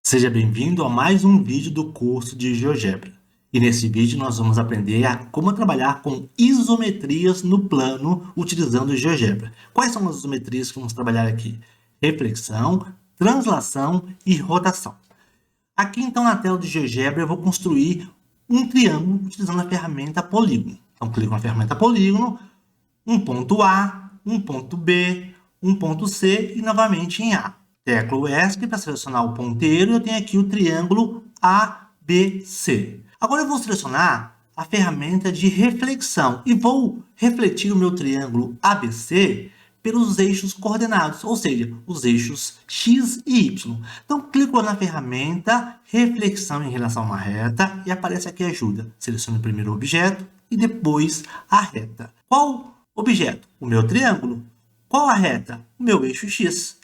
Seja bem-vindo a mais um vídeo do curso de GeoGebra. E nesse vídeo nós vamos aprender a como trabalhar com isometrias no plano utilizando o GeoGebra. Quais são as isometrias que vamos trabalhar aqui? Reflexão, translação e rotação. Aqui então na tela do GeoGebra eu vou construir um triângulo utilizando a ferramenta polígono. Então clico na ferramenta polígono, um ponto A, um ponto B, um ponto C e novamente em A. Teclo ESC para selecionar o ponteiro, eu tenho aqui o triângulo ABC. Agora eu vou selecionar a ferramenta de reflexão e vou refletir o meu triângulo ABC pelos eixos coordenados, ou seja, os eixos X e Y. Então, clico na ferramenta reflexão em relação a uma reta e aparece aqui ajuda. Seleciono o primeiro objeto e depois a reta. Qual objeto? O meu triângulo. Qual a reta? O meu eixo X.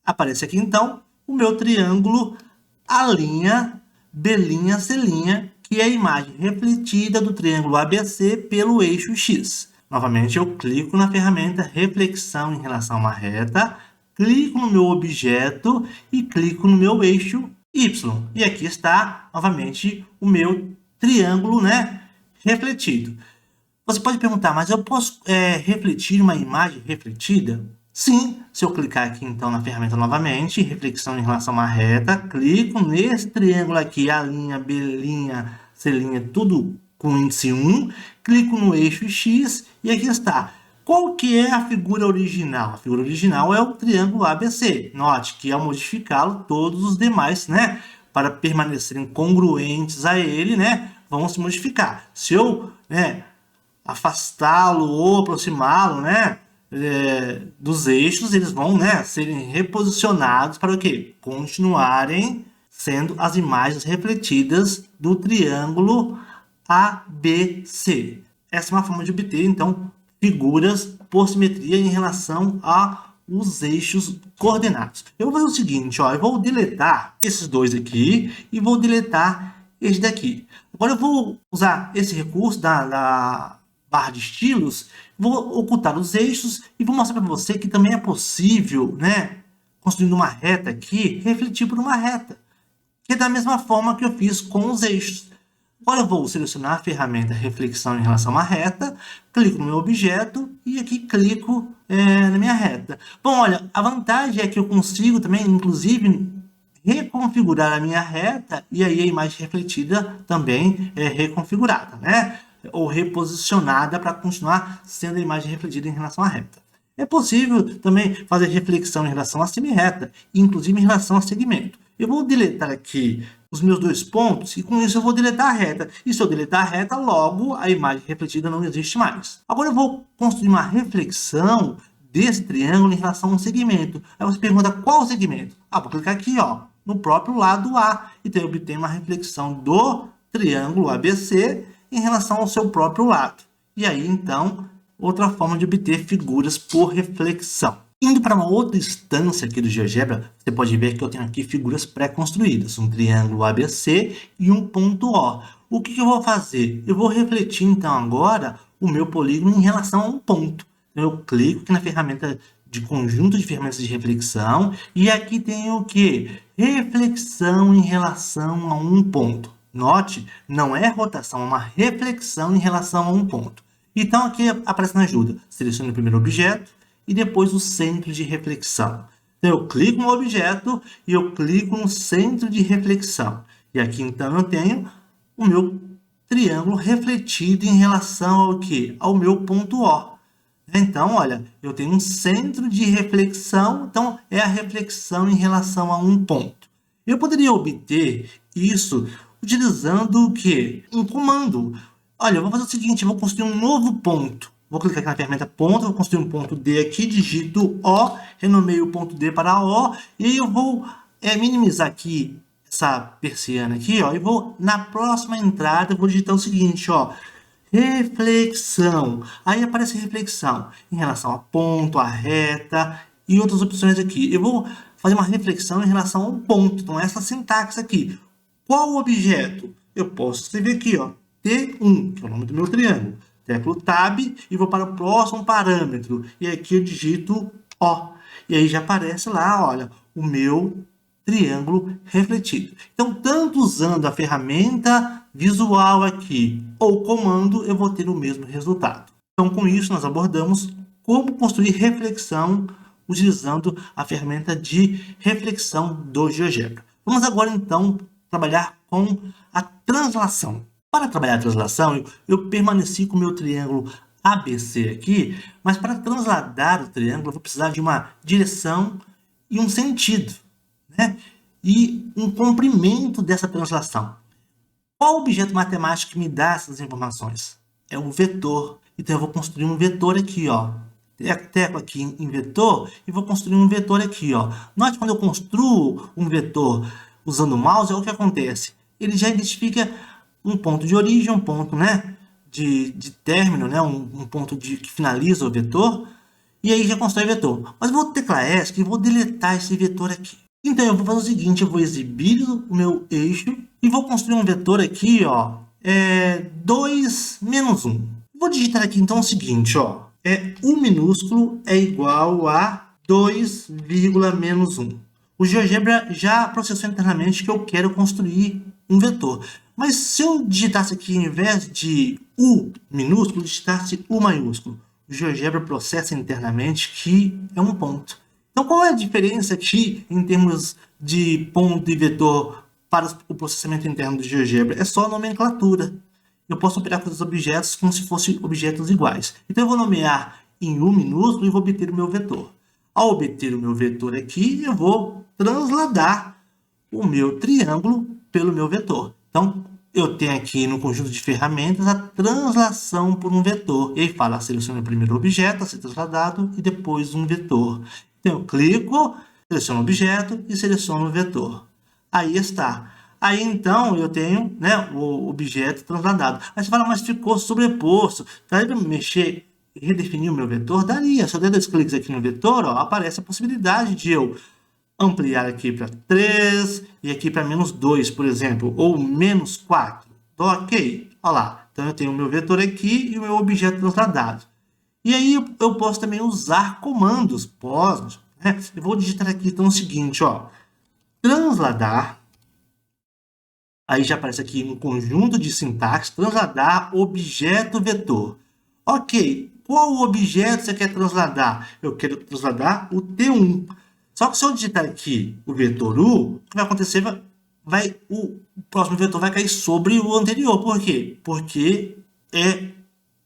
Aparece aqui, então, o meu triângulo A', B', C', que é a imagem refletida do triângulo ABC pelo eixo X. Novamente, eu clico na ferramenta reflexão em relação a uma reta, clico no meu objeto e clico no meu eixo Y. E aqui está, novamente, o meu triângulo, refletido. Você pode perguntar, mas eu posso refletir uma imagem refletida? Sim, se eu clicar aqui então na ferramenta novamente, reflexão em relação a uma reta, clico nesse triângulo aqui, A', B', C', tudo com índice 1, clico no eixo X e aqui está. Qual que é a figura original? A figura original é o triângulo ABC. Note que ao modificá-lo, todos os demais, para permanecerem congruentes a ele, vão se modificar. Se eu, afastá-lo ou aproximá-lo, dos eixos, eles vão serem reposicionados para o quê? Continuarem sendo as imagens refletidas do triângulo ABC. Essa é uma forma de obter, então, figuras por simetria em relação aos eixos coordenados. Eu vou fazer o seguinte, eu vou deletar esses dois aqui e vou deletar este daqui. Agora eu vou usar esse recurso da barra de estilos, vou ocultar os eixos e vou mostrar para você que também é possível, construindo uma reta aqui, refletir por uma reta, que é da mesma forma que eu fiz com os eixos. Agora eu vou selecionar a ferramenta reflexão em relação a uma reta, clico no meu objeto e aqui clico na minha reta. Bom, olha, a vantagem é que eu consigo também, inclusive, reconfigurar a minha reta e aí a imagem refletida também é reconfigurada, ou reposicionada para continuar sendo a imagem refletida em relação à reta. É possível também fazer reflexão em relação à semirreta, inclusive em relação a segmento. Eu vou deletar aqui os meus dois pontos e com isso eu vou deletar a reta. E se eu deletar a reta, logo a imagem refletida não existe mais. Agora eu vou construir uma reflexão desse triângulo em relação a um segmento. Aí você pergunta qual segmento? Vou clicar aqui no próprio lado A e então eu obtenho uma reflexão do triângulo ABC em relação ao seu próprio lado. E aí, então, outra forma de obter figuras por reflexão. Indo para uma outra instância aqui do GeoGebra, você pode ver que eu tenho aqui figuras pré-construídas, um triângulo ABC e um ponto O. O que eu vou fazer? Eu vou refletir, então, agora o meu polígono em relação a um ponto. Então, eu clico aqui na ferramenta de conjunto de ferramentas de reflexão e aqui tem o que? Reflexão em relação a um ponto. Note, não é rotação, é uma reflexão em relação a um ponto. Então, aqui aparece na ajuda. Seleciono o primeiro objeto e depois o centro de reflexão. Então, eu clico no objeto e eu clico no centro de reflexão. E aqui, então, eu tenho o meu triângulo refletido em relação ao quê? Ao meu ponto O. Então, olha, eu tenho um centro de reflexão, então é a reflexão em relação a um ponto. Eu poderia obter isso utilizando o quê? Um comando. Olha, eu vou fazer o seguinte, eu vou construir um novo ponto. Vou clicar aqui na ferramenta ponto, vou construir um ponto D aqui, digito O, renomeio o ponto D para O, e aí eu vou minimizar aqui essa persiana aqui, e vou, na próxima entrada, eu vou digitar o seguinte, reflexão. Aí aparece reflexão em relação a ponto, a reta e outras opções aqui. Eu vou fazer uma reflexão em relação ao ponto, então essa sintaxe aqui. Qual objeto? Eu posso escrever aqui, T1, que é o nome do meu triângulo. Teclo Tab e vou para o próximo parâmetro. E aqui eu digito O. E aí já aparece lá, olha, o meu triângulo refletido. Então, tanto usando a ferramenta visual aqui ou comando, eu vou ter o mesmo resultado. Então, com isso, nós abordamos como construir reflexão utilizando a ferramenta de reflexão do GeoGebra. Vamos agora, então, trabalhar com a translação. Para trabalhar a translação, eu permaneci com o meu triângulo ABC aqui, mas para transladar o triângulo, eu vou precisar de uma direção e um sentido, né? E um comprimento dessa translação. Qual objeto matemático que me dá essas informações? É um vetor. Então, eu vou construir um vetor aqui, ó. Teco aqui em vetor e vou construir um vetor aqui, ó. Note quando eu construo um vetor usando o mouse, é o que acontece. Ele já identifica um ponto de origem, um ponto, né, de término, né, um ponto que finaliza o vetor, e aí já constrói o vetor. Mas eu vou teclar ESC e vou deletar esse vetor aqui. Então, eu vou fazer o seguinte, eu vou exibir o meu eixo e vou construir um vetor aqui, ó, 2 menos 1. Vou digitar aqui, então, o seguinte, ó, U minúsculo é igual a 2, menos 1. O GeoGebra já processou internamente que eu quero construir um vetor. Mas se eu digitasse aqui, ao invés de U minúsculo, digitasse U maiúsculo, o GeoGebra processa internamente que é um ponto. Então, qual é a diferença aqui em termos de ponto e vetor para o processamento interno do GeoGebra? É só a nomenclatura. Eu posso operar com os objetos como se fossem objetos iguais. Então, eu vou nomear em U minúsculo e vou obter o meu vetor. Ao obter o meu vetor aqui, eu vou transladar o meu triângulo pelo meu vetor. Então, eu tenho aqui no conjunto de ferramentas a translação por um vetor. E aí fala, selecione o primeiro objeto a ser transladado e depois um vetor. Então, eu clico, seleciono o objeto e seleciono o vetor. Aí está. Aí, então, eu tenho, né, o objeto transladado. Aí você fala, mas ficou sobreposto. Daí para mexer e redefinir o meu vetor? Daria. Se eu der 2 cliques aqui no vetor, ó, aparece a possibilidade de eu ampliar aqui para 3 e aqui para menos 2, por exemplo, ou menos 4. Ok, olha lá. Então, eu tenho o meu vetor aqui e o meu objeto transladado. E aí, eu posso também usar comandos. Posso, né? Eu vou digitar aqui, então, o seguinte, ó. Transladar. Aí já aparece aqui um conjunto de sintaxe. Transladar objeto vetor. Ok, qual objeto você quer transladar? Eu quero transladar o T1. Só que se eu digitar aqui o vetor U, o que vai acontecer? O próximo vetor vai cair sobre o anterior. Por quê? Porque é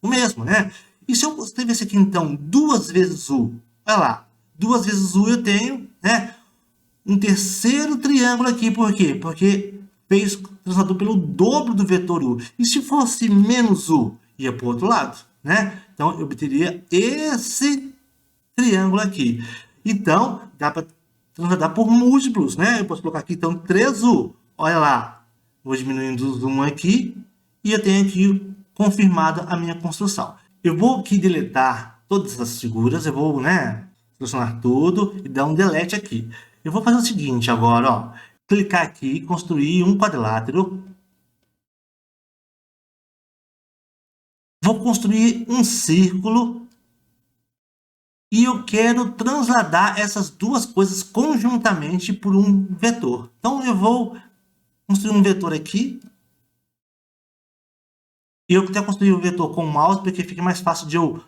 o mesmo, né? E se eu escrever isso aqui, então, 2 vezes U, olha lá, 2 vezes U eu tenho, né, um terceiro triângulo aqui. Por quê? Porque fez translador pelo dobro do vetor U. E se fosse menos U, ia para o outro lado, né? Então, eu obteria esse triângulo aqui. Então, dá para transladar por múltiplos, né? Eu posso colocar aqui, então, 3U. Olha lá. Vou diminuindo o zoom aqui e eu tenho aqui confirmada a minha construção. Eu vou aqui deletar todas as figuras. Eu vou, né, selecionar tudo e dar um delete aqui. Eu vou fazer o seguinte agora, ó. Clicar aqui e construir um quadrilátero. Vou construir um círculo. E eu quero transladar essas duas coisas conjuntamente por um vetor. Então, eu vou construir um vetor aqui. E eu quero construir o vetor com o mouse, porque fica mais fácil de eu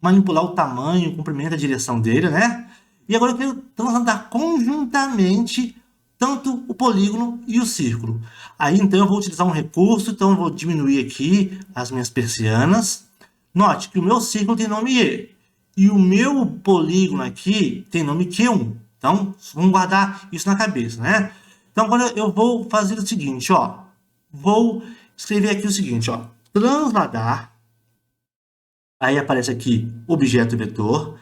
manipular o tamanho, o comprimento, a direção dele, né? E agora eu quero transladar conjuntamente tanto o polígono e o círculo. Aí, então, eu vou utilizar um recurso. Então, eu vou diminuir aqui as minhas persianas. Note que o meu círculo tem nome E. E o meu polígono aqui tem nome Q1. Então, vamos guardar isso na cabeça, né? Então, agora eu vou fazer o seguinte, ó. Vou escrever aqui o seguinte, ó. Transladar. Aí aparece aqui objeto vetor.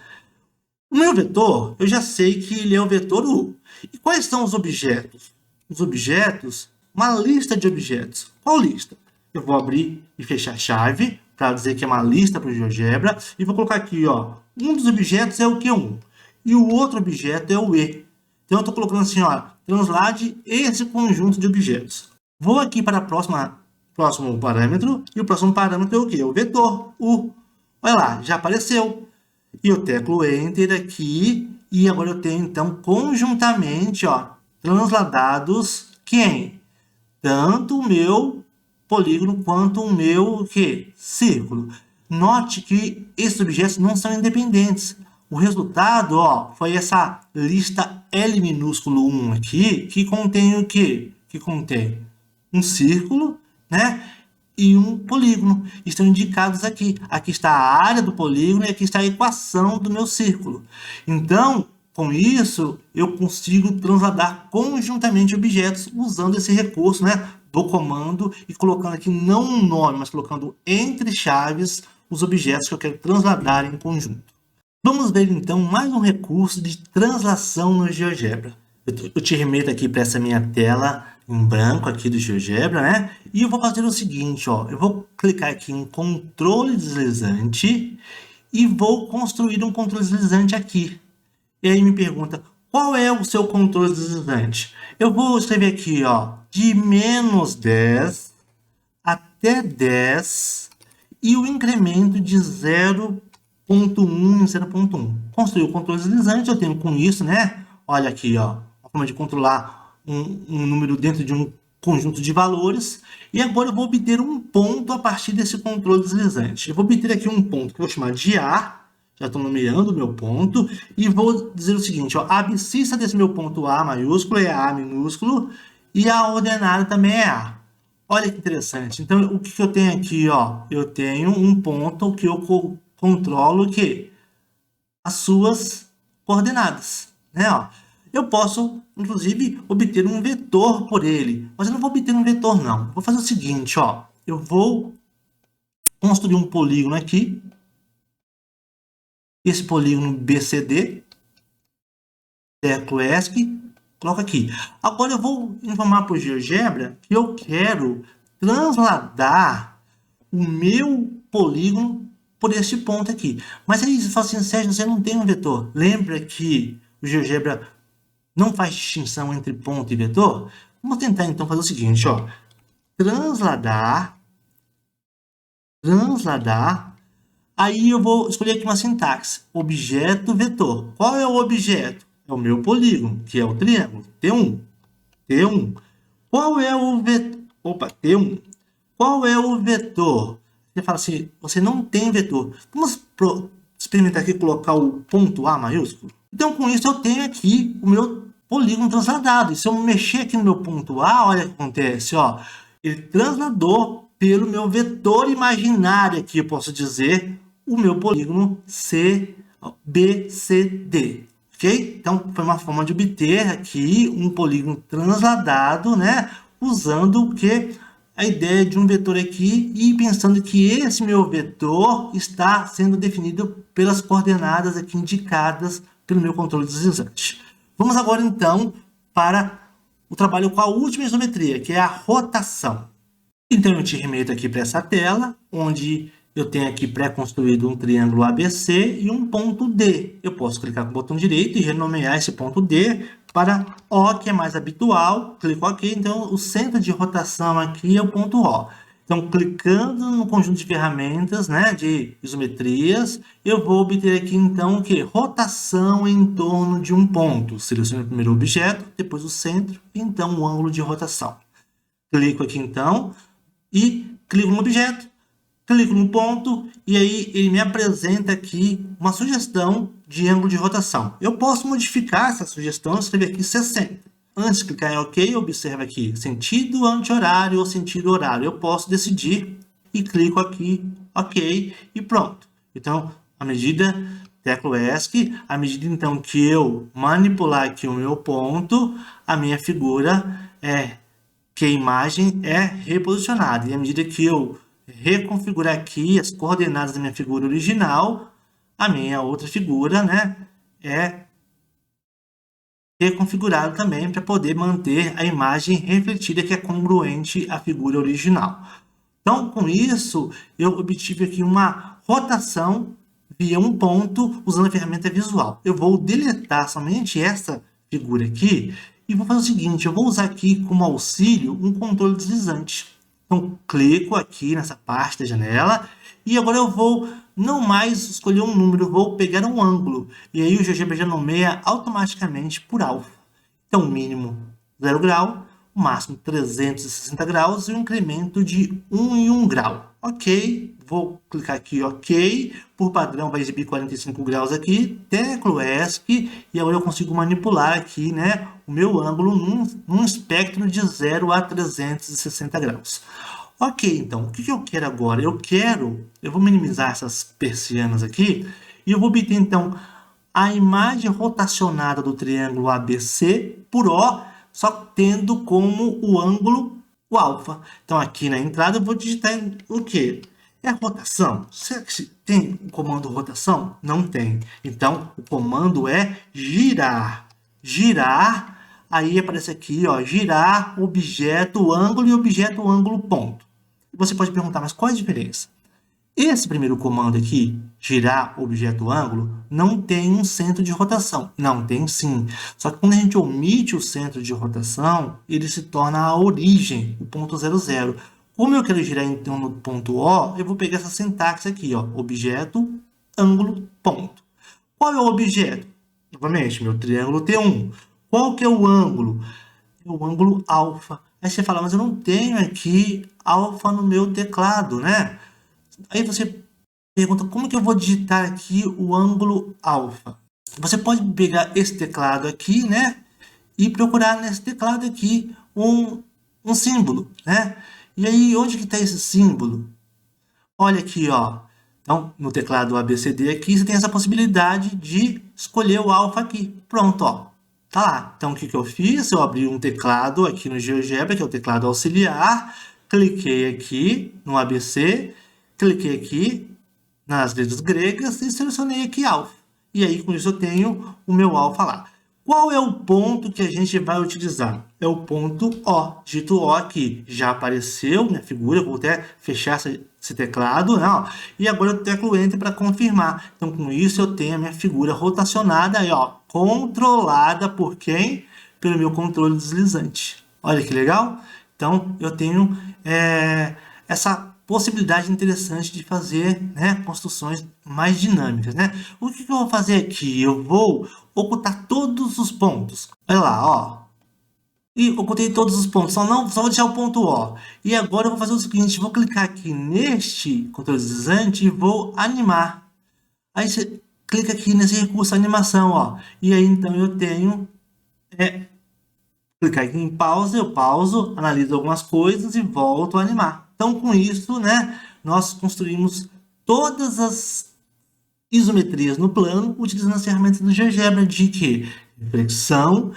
O meu vetor, eu já sei que ele é o vetor U. E quais são os objetos? Os objetos, uma lista de objetos. Qual lista? Eu vou abrir e fechar a chave para dizer que é uma lista para o GeoGebra. E vou colocar aqui, ó. Um dos objetos é o Q1 e o outro objeto é o E. Então, eu estou colocando assim, ó, translade esse conjunto de objetos. Vou aqui para o próximo parâmetro, e o próximo parâmetro é o quê? O vetor U. Olha lá, já apareceu. E eu teclo Enter aqui, e agora eu tenho, então, conjuntamente, ó, transladados quem? Tanto o meu polígono quanto o meu círculo. Note que esses objetos não são independentes. O resultado, ó, foi essa lista L minúsculo 1 aqui, que contém o quê? Que contém um círculo, né? E um polígono. Estão indicados aqui. Aqui está a área do polígono e aqui está a equação do meu círculo. Então, com isso, eu consigo transladar conjuntamente objetos usando esse recurso, né, do comando e colocando aqui não um nome, mas colocando entre chaves os objetos que eu quero transladar em conjunto. Vamos ver então mais um recurso de translação no GeoGebra. Eu te remeto aqui para essa minha tela em branco aqui do GeoGebra, né? E eu vou fazer o seguinte, ó, eu vou clicar aqui em controle deslizante e vou construir um controle deslizante aqui. E aí me pergunta, qual é o seu controle deslizante? Eu vou escrever aqui, ó, de -10 até 10 e o incremento de 0,1 em 0,1. Construir o controle deslizante, eu tenho com isso, né? Olha aqui, ó, a forma de controlar um número dentro de um conjunto de valores. E agora eu vou obter um ponto a partir desse controle deslizante. Eu vou obter aqui um ponto que eu vou chamar de A. Já estou nomeando o meu ponto. E vou dizer o seguinte, ó, a abscissa desse meu ponto A maiúsculo é A minúsculo. E a ordenada também é A. Olha que interessante. Então, o que eu tenho aqui, ó? Eu tenho um ponto que eu controlo o quê? As suas coordenadas, né? Ó, eu posso, inclusive, obter um vetor por ele. Mas eu não vou obter um vetor, não. Vou fazer o seguinte, ó. Eu vou construir um polígono aqui. Esse polígono BCD. Teclo ESC. Coloco aqui. Agora eu vou informar para o GeoGebra que eu quero transladar o meu polígono por esse ponto aqui. Mas aí você fala assim, Sérgio, você não tem um vetor. Lembra que o GeoGebra não faz distinção entre ponto e vetor? Vamos tentar então fazer o seguinte, ó. Transladar. Aí eu vou escolher aqui uma sintaxe. Objeto vetor. Qual é o objeto? É o meu polígono, que é o triângulo. T1. Qual é o vetor? Opa, T1. Qual é o vetor? Você fala assim, você não tem vetor. Vamos experimentar aqui colocar o ponto A maiúsculo? Então, com isso, eu tenho aqui o meu polígono transladado. E se eu mexer aqui no meu ponto A, olha o que acontece, ó. Ele transladou pelo meu vetor imaginário aqui, eu posso dizer, o meu polígono BCD. Ok? Então, foi uma forma de obter aqui um polígono transladado, né? Usando o que? A ideia de um vetor aqui e pensando que esse meu vetor está sendo definido pelas coordenadas aqui indicadas pelo meu controle deslizante. Vamos agora, então, para o trabalho com a última isometria, que é a rotação. Então, eu te remeto aqui para essa tela, onde eu tenho aqui pré-construído um triângulo ABC e um ponto D. Eu posso clicar com o botão direito e renomear esse ponto D para O, que é mais habitual. Clico aqui, então o centro de rotação aqui é o ponto O. Então, clicando no conjunto de ferramentas, né, de isometrias, eu vou obter aqui, então, o que? Rotação em torno de um ponto. Seleciono o primeiro objeto, depois o centro, e então o ângulo de rotação. Clico aqui, então, e clico no objeto, clico no ponto, e aí ele me apresenta aqui uma sugestão de ângulo de rotação. Eu posso modificar essa sugestão, escrever aqui 60. Antes de clicar em OK, observa aqui sentido anti-horário ou sentido horário. Eu posso decidir e clico aqui OK e pronto. Então, a medida, tecla ESC, à medida então que eu manipular aqui o meu ponto, a minha figura que a imagem é reposicionada. E à medida que eu reconfigurar aqui as coordenadas da minha figura original, a minha outra figura, né, é reconfigurada também para poder manter a imagem refletida que é congruente à figura original. Então, com isso, eu obtive aqui uma rotação via um ponto usando a ferramenta visual. Eu vou deletar somente essa figura aqui e vou fazer o seguinte, eu vou usar aqui como auxílio um controle deslizante. Então, clico aqui nessa parte da janela e agora eu vou não mais escolher um número, vou pegar um ângulo. E aí o GeoGebra já nomeia automaticamente por alfa. Então, mínimo 0 grau, o máximo 360 graus e um incremento de 1 em 1 grau. Ok, vou clicar aqui OK, por padrão vai exibir 45 graus aqui, teclo ESC, e agora eu consigo manipular aqui, né, o meu ângulo num espectro de 0 a 360 graus. Ok, então, o que eu quero agora? Eu vou minimizar essas persianas aqui, e eu vou obter, então, a imagem rotacionada do triângulo ABC por O, só tendo como o ângulo o alfa. Então, aqui na entrada, eu vou digitar o quê? É rotação. Será que tem o comando rotação? Não tem. Então, o comando é girar. Girar, aí aparece aqui, ó, girar objeto ângulo e objeto ângulo ponto. Você pode perguntar, mas qual é a diferença? Esse primeiro comando aqui, girar objeto ângulo, não tem um centro de rotação. Não, tem sim. Só que quando a gente omite o centro de rotação, ele se torna a origem, o ponto 00. Como eu quero girar então no ponto O, eu vou pegar essa sintaxe aqui, ó, objeto, ângulo, ponto. Qual é o objeto? Novamente, meu triângulo T1. Qual que é o ângulo? É o ângulo alfa. Aí você fala, mas eu não tenho aqui alfa no meu teclado, né? Aí você pergunta, como que eu vou digitar aqui o ângulo alfa? Você pode pegar esse teclado aqui, né? E procurar nesse teclado aqui um símbolo, né? E aí, onde que está esse símbolo? Olha aqui, ó. Então, no teclado ABCD aqui, você tem essa possibilidade de escolher o alfa aqui. Pronto, ó. Tá lá. Então, o que eu fiz? Eu abri um teclado aqui no GeoGebra, que é o teclado auxiliar. Cliquei aqui no ABC. Cliquei aqui nas letras gregas e selecionei aqui alfa. E aí, com isso, eu tenho o meu alfa lá. Qual é o ponto que a gente vai utilizar? É o ponto O. Digito O aqui. Já apareceu minha figura. Vou até fechar esse teclado, né? E agora eu teclo Enter para confirmar. Então, com isso, eu tenho a minha figura rotacionada aí, ó, controlada por quem? Pelo meu controle deslizante. Olha que legal. Então, eu tenho essa possibilidade interessante de fazer, né, construções mais dinâmicas, né? O que eu vou fazer aqui? Eu vou ocultar todos os pontos. Olha lá, ó. E ocultei todos os pontos, só vou deixar o ponto O. E agora eu vou fazer o seguinte, vou clicar aqui neste controle deslizante e vou animar. Aí você clica aqui nesse recurso animação, ó. E aí então eu tenho clicar aqui em pausa, eu pauso, analiso algumas coisas e volto a animar. Então, com isso, né, nós construímos todas as isometrias no plano utilizando as ferramentas do GeoGebra de quê? Reflexão,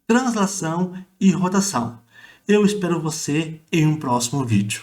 translação e rotação. Eu espero você em um próximo vídeo.